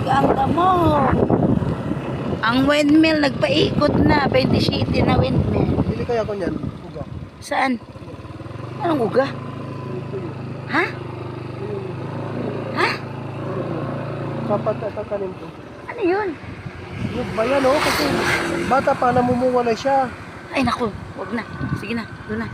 Nasunog ang damo. Ang windmill nagpaikot na. 27 na windmill. Bili kaya ko niyan. Uga. Saan? Anong uga? Ha? Ha? Kapat at kanin ko. Ano yun? Yung ba yan, oh? Kasi bata pa namumuwalay siya. Ay naku, wag na. Sige na, doon na.